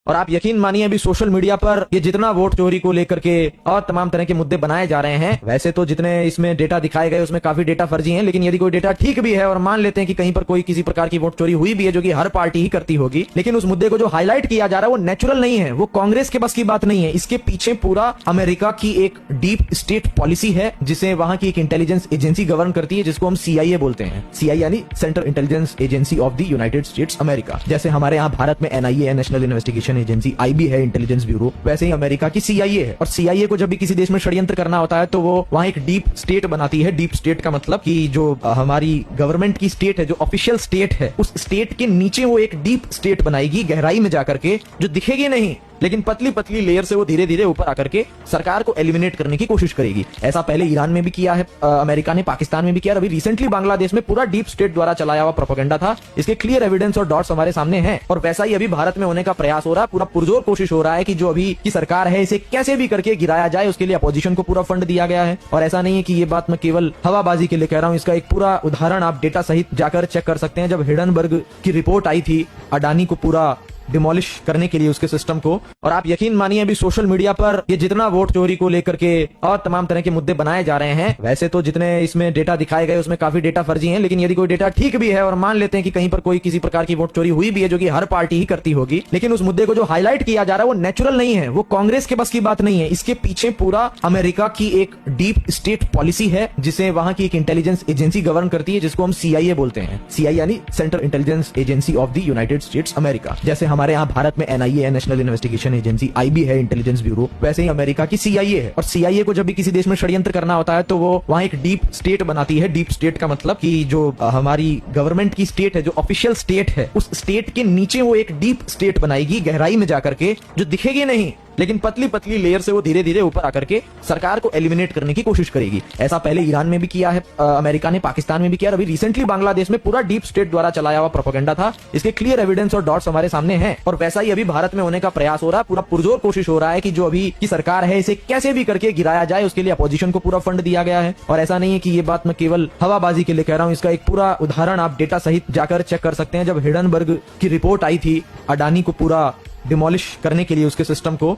और आप यकीन मानिए अभी सोशल मीडिया पर ये जितना वोट चोरी को लेकर के और तमाम तरह के मुद्दे बनाए जा रहे हैं, वैसे तो जितने इसमें डेटा दिखाए गए उसमें काफी डेटा फर्जी हैं, लेकिन यदि कोई डेटा ठीक भी है और मान लेते हैं कि कहीं पर कोई किसी प्रकार की वोट चोरी हुई भी है, जो कि हर पार्टी ही करती होगी, लेकिन उस मुद्दे को जो हाईलाइट किया जा रहा है वो नेचुरल नहीं है, वो कांग्रेस के बस की बात नहीं है। इसके पीछे पूरा अमेरिका की एक डीप स्टेट पॉलिसी है, जिसे वहां की एक इंटेलिजेंस एजेंसी गवर्न करती है, जिसको हम CIA बोलते हैं। CIA यानी central intelligence agency of the United states America. जैसे हमारे यहाँ भारत में NIA है, नेशनल इन्वेस्टिगेशन एजेंसी, IB है, इंटेलिजेंस ब्यूरो, वैसे ही अमेरिका की CIA है। और CIA को जब भी किसी देश में षड्यंत्र करना होता है तो वो वहां एक डीप स्टेट बनाती है। डीप स्टेट का मतलब कि जो हमारी गवर्नमेंट की स्टेट है, जो ऑफिशियल स्टेट है, उस स्टेट के नीचे वो एक डीप स्टेट बनाएगी, गहराई में जाकर के, जो दिखेगी नहीं, लेकिन पतली पतली लेयर से वो धीरे धीरे ऊपर आकर के सरकार को एलिमिनेट करने की कोशिश करेगी। ऐसा पहले ईरान में भी किया है अमेरिका ने, पाकिस्तान में भी किया, अभी रिसेंटली बांग्लादेश में पूरा डीप स्टेट द्वारा चलाया हुआ प्रोपेगेंडा था। इसके क्लियर एविडेंस और डॉट्स हमारे सामने हैं। और वैसा ही अभी भारत में होने का प्रयास हो रहा है, पूरा पुरजोर कोशिश हो रहा है कि जो अभी की सरकार है इसे कैसे भी करके गिराया जाए। उसके लिए अपोजिशन को पूरा फंड दिया गया है। और ऐसा नहीं है कि ये बात मैं केवल हवाबाजी के लिए कह रहा हूँ, इसका एक पूरा उदाहरण आप डेटा सहित जाकर चेक कर सकते हैं। जब हिडनबर्ग की रिपोर्ट आई थी अडानी को पूरा डिमोलिश करने के लिए उसके सिस्टम को, और आप यकीन मानिए अभी सोशल मीडिया पर ये जितना वोट चोरी को लेकर के और तमाम तरह के मुद्दे बनाए जा रहे हैं, वैसे तो जितने इसमें डेटा दिखाए गए उसमें काफी डेटा फर्जी हैं, लेकिन यदि कोई डेटा ठीक भी है और मान लेते हैं कि कहीं पर कोई किसी प्रकार की वोट चोरी हुई भी है, जो कि हर पार्टी ही करती होगी, लेकिन उस मुद्दे को जो हाईलाइट किया जा रहा है वो नेचुरल नहीं है, वो कांग्रेस के बस की बात नहीं है। इसके पीछे पूरा अमेरिका की एक डीप स्टेट पॉलिसी है, जिसे वहां की एक इंटेलिजेंस एजेंसी गवर्न करती है, जिसको हम CIA बोलते हैं। CIA यानी central intelligence agency of the United states America. जैसे हमारे यहाँ भारत में NIA है, नेशनल इन्वेस्टिगेशन एजेंसी, IB है, इंटेलिजेंस ब्यूरो, वैसे ही अमेरिका की CIA है। और CIA को जब भी किसी देश में षड्यंत्र करना होता है तो वो वहां एक डीप स्टेट बनाती है। डीप स्टेट का मतलब कि जो हमारी गवर्नमेंट की स्टेट है, जो ऑफिशियल स्टेट है, उस स्टेट के नीचे वो एक डीप स्टेट बनाएगी, गहराई में जाकर के, जो दिखेगी नहीं, लेकिन पतली पतली लेयर से वो धीरे धीरे ऊपर आकर के सरकार को एलिमिनेट करने की कोशिश करेगी। ऐसा पहले ईरान में भी किया है अमेरिका ने, पाकिस्तान में भी किया, अभी रिसेंटली बांग्लादेश में पूरा डीप स्टेट द्वारा चलाया हुआ प्रोपेगेंडा था। इसके क्लियर एविडेंस और डॉट्स हमारे सामने हैं। और वैसा ही अभी भारत में होने का प्रयास हो रहा है, पूरा पुरजोर कोशिश हो रहा है कि जो अभी की सरकार है इसे कैसे भी करके गिराया जाए। उसके लिए अपोजिशन को पूरा फंड दिया गया है। और ऐसा नहीं है कि ये बात मैं केवल हवाबाजी के लिए कह रहा हूँ, इसका एक पूरा उदाहरण आप डेटा सहित जाकर चेक कर सकते हैं। जब हिडनबर्ग की रिपोर्ट आई थी अडानी को पूरा डिमोलिश करने के लिए उसके सिस्टम को,